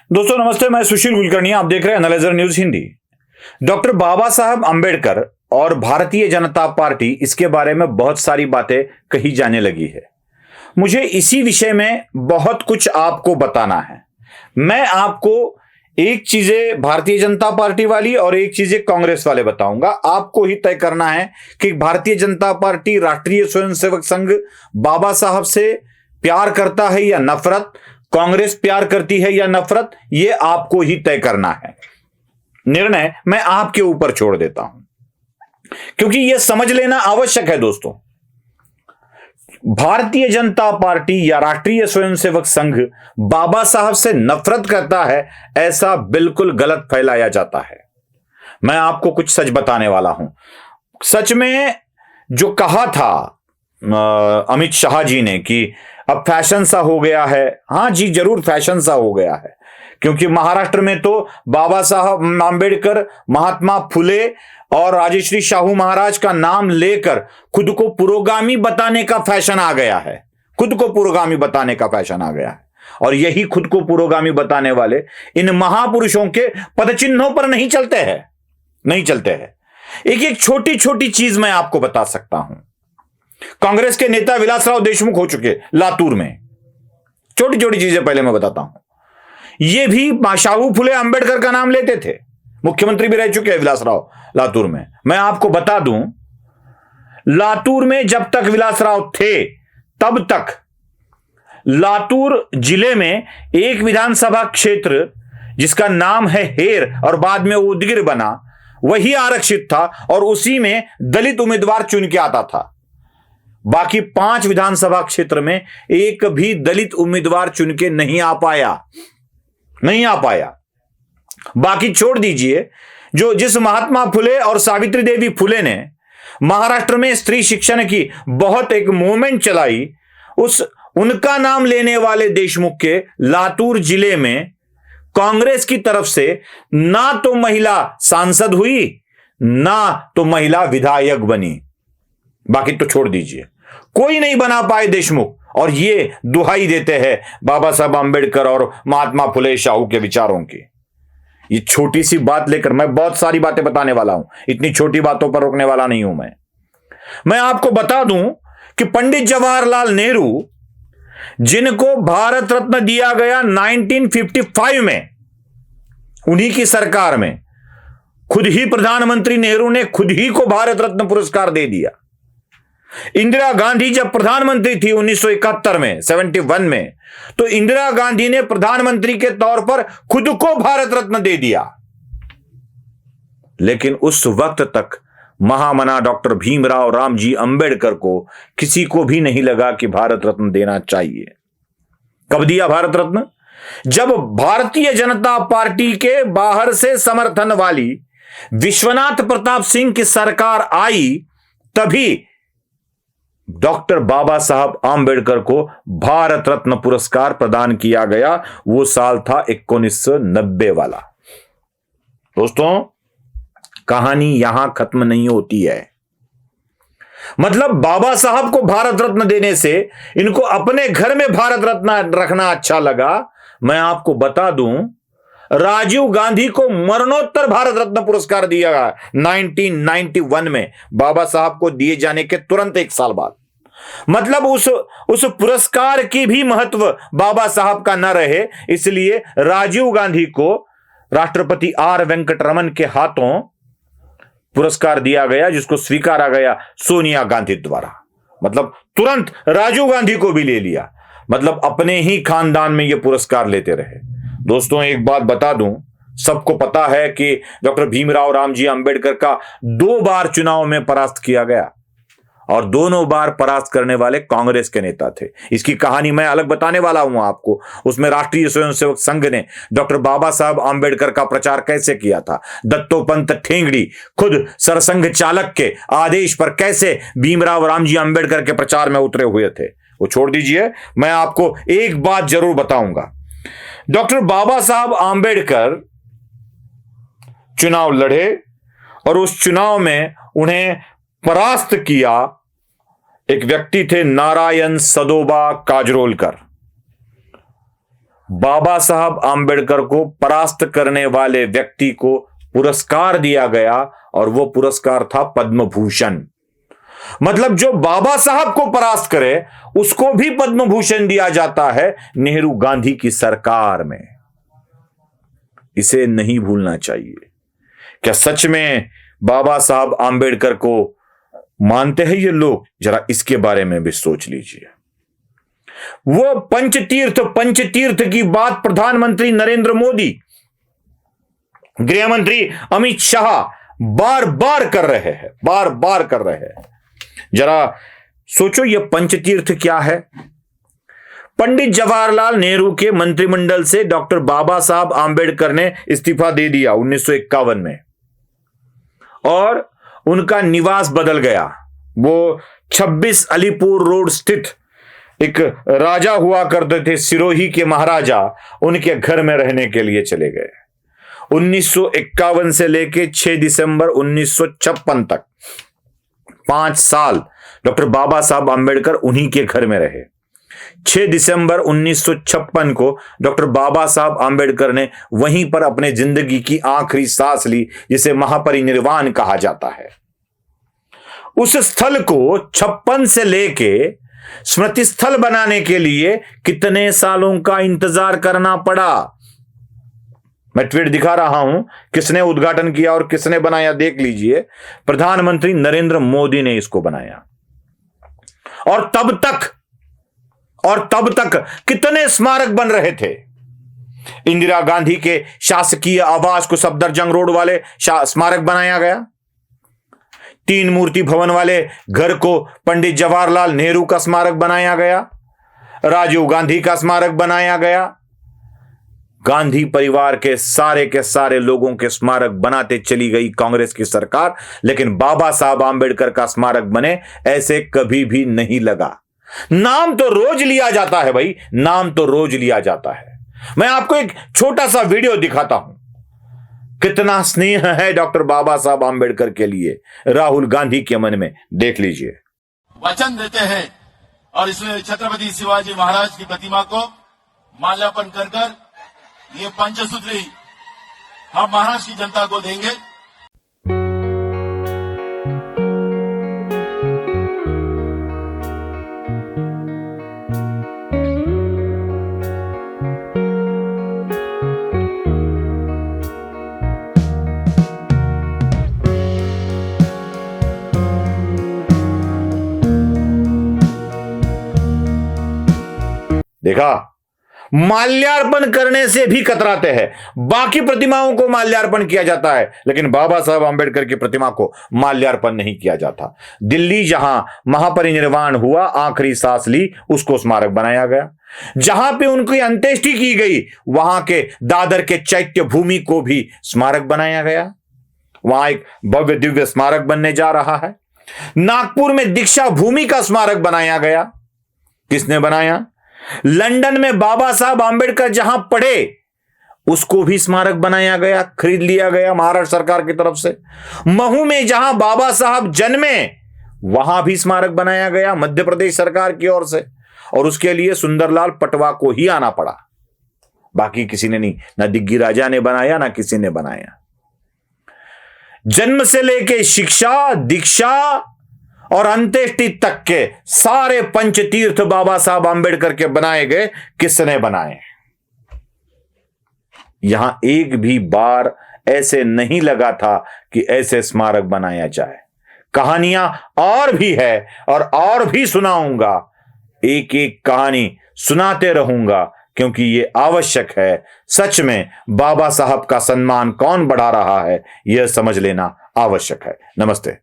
दोस्तों नमस्ते, मैं सुशील कुलकर्णी, आप देख रहे हैं एनालाइजर न्यूज हिंदी। डॉक्टर बाबा साहब आंबेडकर और भारतीय जनता पार्टी, इसके बारे में बहुत सारी बातें कही जाने लगी है। मुझे इसी विषय में बहुत कुछ आपको बताना है। मैं आपको एक चीजें भारतीय जनता पार्टी वाली और एक चीजें कांग्रेस वाले बताऊंगा। आपको ही तय करना है कि भारतीय जनता पार्टी, राष्ट्रीय स्वयंसेवक संघ बाबा साहब से प्यार करता है या नफरत, कांग्रेस प्यार करती है या नफरत, यह आपको ही तय करना है। निर्णय मैं आपके ऊपर छोड़ देता हूं, क्योंकि यह समझ लेना आवश्यक है दोस्तों। भारतीय जनता पार्टी या राष्ट्रीय स्वयंसेवक संघ बाबा साहब से नफरत करता है, ऐसा बिल्कुल गलत फैलाया जाता है। मैं आपको कुछ सच बताने वाला हूं। सच में जो कहा था अमित शाह जी ने कि अब फैशन सा हो गया है, हां जी जरूर फैशन सा हो गया है, क्योंकि महाराष्ट्र में तो बाबा साहब आंबेडकर, महात्मा फुले और राजश्री शाहू महाराज का नाम लेकर खुद को पुरोगामी बताने का फैशन आ गया है। खुद को पुरोगामी बताने का फैशन आ गया है, और यही खुद को पुरोगामी बताने वाले इन महापुरुषों के पदचिन्हों पर नहीं चलते हैं। एक एक छोटी छोटी चीज मैं आपको बता सकता हूं। कांग्रेस के नेता विलासराव देशमुख हो चुके लातूर में। छोटी छोटी चीजें पहले मैं बताता हूं। ये भी शाहू फुले अंबेडकर का नाम लेते थे, मुख्यमंत्री भी रह चुके हैं विलासराव लातूर में। मैं आपको बता दूं, लातूर में जब तक विलासराव थे तब तक लातूर जिले में एक विधानसभा क्षेत्र जिसका नाम है हेर और बाद में उदगिर बना, वही आरक्षित था और उसी में दलित उम्मीदवार चुन के आता था। बाकी 5 विधानसभा क्षेत्र में एक भी दलित उम्मीदवार चुन के नहीं आ पाया। बाकी छोड़ दीजिए, जिस महात्मा फुले और सावित्री देवी फुले ने महाराष्ट्र में स्त्री शिक्षण की बहुत एक मूवमेंट चलाई, उनका नाम लेने वाले देशमुख के लातूर जिले में कांग्रेस की तरफ से ना तो महिला सांसद हुई, ना तो महिला विधायक बनी। बाकी तो छोड़ दीजिए, कोई नहीं बना पाए देशमुख, और ये दुहाई देते हैं बाबा साहब आंबेडकर और महात्मा फुले शाहू के विचारों की। ये छोटी सी बात लेकर मैं बहुत सारी बातें बताने वाला हूं, इतनी छोटी बातों पर रोकने वाला नहीं हूं मैं आपको बता दूं कि पंडित जवाहरलाल नेहरू, जिनको भारत रत्न दिया गया 1955 में, उन्हीं की सरकार में खुद ही प्रधानमंत्री नेहरू ने खुद ही को भारत रत्न पुरस्कार दे दिया। इंदिरा गांधी जब प्रधानमंत्री थी 1971 में, 71 में, तो इंदिरा गांधी ने प्रधानमंत्री के तौर पर खुद को भारत रत्न दे दिया। लेकिन उस वक्त तक महामना डॉक्टर भीमराव रामजी अंबेडकर को किसी को भी नहीं लगा कि भारत रत्न देना चाहिए। कब दिया भारत रत्न? जब भारतीय जनता पार्टी के बाहर से समर्थन वाली विश्वनाथ प्रताप सिंह की सरकार आई, तभी डॉक्टर बाबा साहब आंबेडकर को भारत रत्न पुरस्कार प्रदान किया गया। वो साल था 1990 वाला। दोस्तों, कहानी यहां खत्म नहीं होती है। मतलब बाबा साहब को भारत रत्न देने से इनको अपने घर में भारत रत्न रखना अच्छा लगा। मैं आपको बता दूं, राजीव गांधी को मरणोत्तर भारत रत्न पुरस्कार दिया गया 1991 में, बाबा साहब को दिए जाने के तुरंत 1 साल बाद। मतलब उस पुरस्कार की भी महत्व बाबा साहब का न रहे, इसलिए राजीव गांधी को राष्ट्रपति आर वेंकटरमन के हाथों पुरस्कार दिया गया, जिसको स्वीकारा गया सोनिया गांधी द्वारा। मतलब तुरंत राजीव गांधी को भी ले लिया। मतलब अपने ही खानदान में यह पुरस्कार लेते रहे। दोस्तों, एक बात बता दूं, सबको पता है कि डॉक्टर भीमराव रामजी अंबेडकर का 2 बार चुनाव में परास्त किया गया, और दोनों बार परास्त करने वाले कांग्रेस के नेता थे। इसकी कहानी मैं अलग बताने वाला हूं आपको। उसमें राष्ट्रीय स्वयंसेवक संघ ने डॉक्टर बाबा साहब आंबेडकर का प्रचार कैसे किया था, दत्तोपंत ठेंगड़ी खुद सरसंघ चालक के आदेश पर कैसे भीमराव रामजी अंबेडकर के प्रचार में उतरे हुए थे, वो छोड़ दीजिए। मैं आपको एक बात जरूर बताऊंगा। डॉक्टर बाबा साहब आंबेडकर चुनाव लड़े और उस चुनाव में उन्हें परास्त किया एक व्यक्ति थे, नारायण सदोबा काजरोलकर। बाबा साहब आंबेडकर को परास्त करने वाले व्यक्ति को पुरस्कार दिया गया और वो पुरस्कार था पद्म भूषण। मतलब जो बाबा साहब को परास्त करे उसको भी पद्म भूषण दिया जाता है नेहरू गांधी की सरकार में। इसे नहीं भूलना चाहिए। क्या सच में बाबा साहब आंबेडकर को मानते हैं ये लोग? जरा इसके बारे में भी सोच लीजिए। वो पंचतीर्थ की बात प्रधानमंत्री नरेंद्र मोदी, गृह मंत्री अमित शाह बार बार कर रहे हैं। जरा सोचो ये पंचतीर्थ क्या है। पंडित जवाहरलाल नेहरू के मंत्रिमंडल से डॉक्टर बाबा साहब आंबेडकर ने इस्तीफा दे दिया 1951 में और उनका निवास बदल गया। वो 26 अलीपुर रोड स्थित एक राजा हुआ करते थे, सिरोही के महाराजा, उनके घर में रहने के लिए चले गए। 1951 से लेके 6 दिसंबर 1956 तक 5 साल डॉक्टर बाबा साहब आंबेडकर उन्हीं के घर में रहे। 6 दिसंबर 1956 को डॉक्टर बाबा साहब आंबेडकर ने वहीं पर अपने जिंदगी की आखिरी सांस ली, जिसे महापरिनिर्वाण कहा जाता है। उस स्थल को 56 से लेके स्मृति स्थल बनाने के लिए कितने सालों का इंतजार करना पड़ा। मैं ट्वीट दिखा रहा हूं, किसने उद्घाटन किया और किसने बनाया देख लीजिए। प्रधानमंत्री नरेंद्र मोदी ने इसको बनाया। और तब तक कितने स्मारक बन रहे थे। इंदिरा गांधी के शासकीय आवास को सफदरजंग रोड वाले स्मारक बनाया गया। 3 मूर्ति भवन वाले घर को पंडित जवाहरलाल नेहरू का स्मारक बनाया गया। राजीव गांधी का स्मारक बनाया गया। गांधी परिवार के सारे लोगों के स्मारक बनाते चली गई कांग्रेस की सरकार, लेकिन बाबा साहब आंबेडकर का स्मारक बने ऐसे कभी भी नहीं लगा। नाम तो रोज लिया जाता है भाई, नाम तो रोज लिया जाता है। मैं आपको एक छोटा सा वीडियो दिखाता हूं, कितना स्नेह है डॉक्टर बाबा साहब आंबेडकर के लिए राहुल गांधी के मन में, देख लीजिए। वचन देते हैं और इसमें छत्रपति शिवाजी महाराज की प्रतिमा को माल्यार्पण कर ये पंचसूत्री हम महाराष्ट्र की जनता को देंगे। देखा, माल्यार्पण करने से भी कतराते हैं। बाकी प्रतिमाओं को माल्यार्पण किया जाता है, लेकिन बाबा साहब आंबेडकर की प्रतिमा को माल्यार्पण नहीं किया जाता। दिल्ली जहां महापरिनिर्वाण हुआ, आखिरी सांस ली, उसको स्मारक बनाया गया। जहां पे उनकी अंत्येष्टि की गई, वहां के दादर के चैत्य भूमि को भी स्मारक बनाया गया। वहां एक भव्य दिव्य स्मारक बनने जा रहा है। नागपुर में दीक्षा भूमि का स्मारक बनाया गया। किसने बनाया? लंदन में बाबा साहब आंबेडकर जहां पढ़े, उसको भी स्मारक बनाया गया, खरीद लिया गया महाराष्ट्र सरकार की तरफ से। महू में जहां बाबा साहब जन्मे, वहां भी स्मारक बनाया गया मध्य प्रदेश सरकार की ओर से, और उसके लिए सुंदरलाल पटवा को ही आना पड़ा, बाकी किसी ने नहीं। ना दिग्गी राजा ने बनाया, ना किसी ने बनाया। जन्म से लेके शिक्षा, दीक्षा और अंत्येष्टि तक के सारे पंचतीर्थ बाबा साहब आंबेडकर के बनाए गए। किसने बनाए? यहां एक भी बार ऐसे नहीं लगा था कि ऐसे स्मारक बनाया जाए। कहानियां और भी है और भी सुनाऊंगा। एक एक कहानी सुनाते रहूंगा, क्योंकि ये आवश्यक है। सच में बाबा साहब का सम्मान कौन बढ़ा रहा है, यह समझ लेना आवश्यक है। नमस्ते।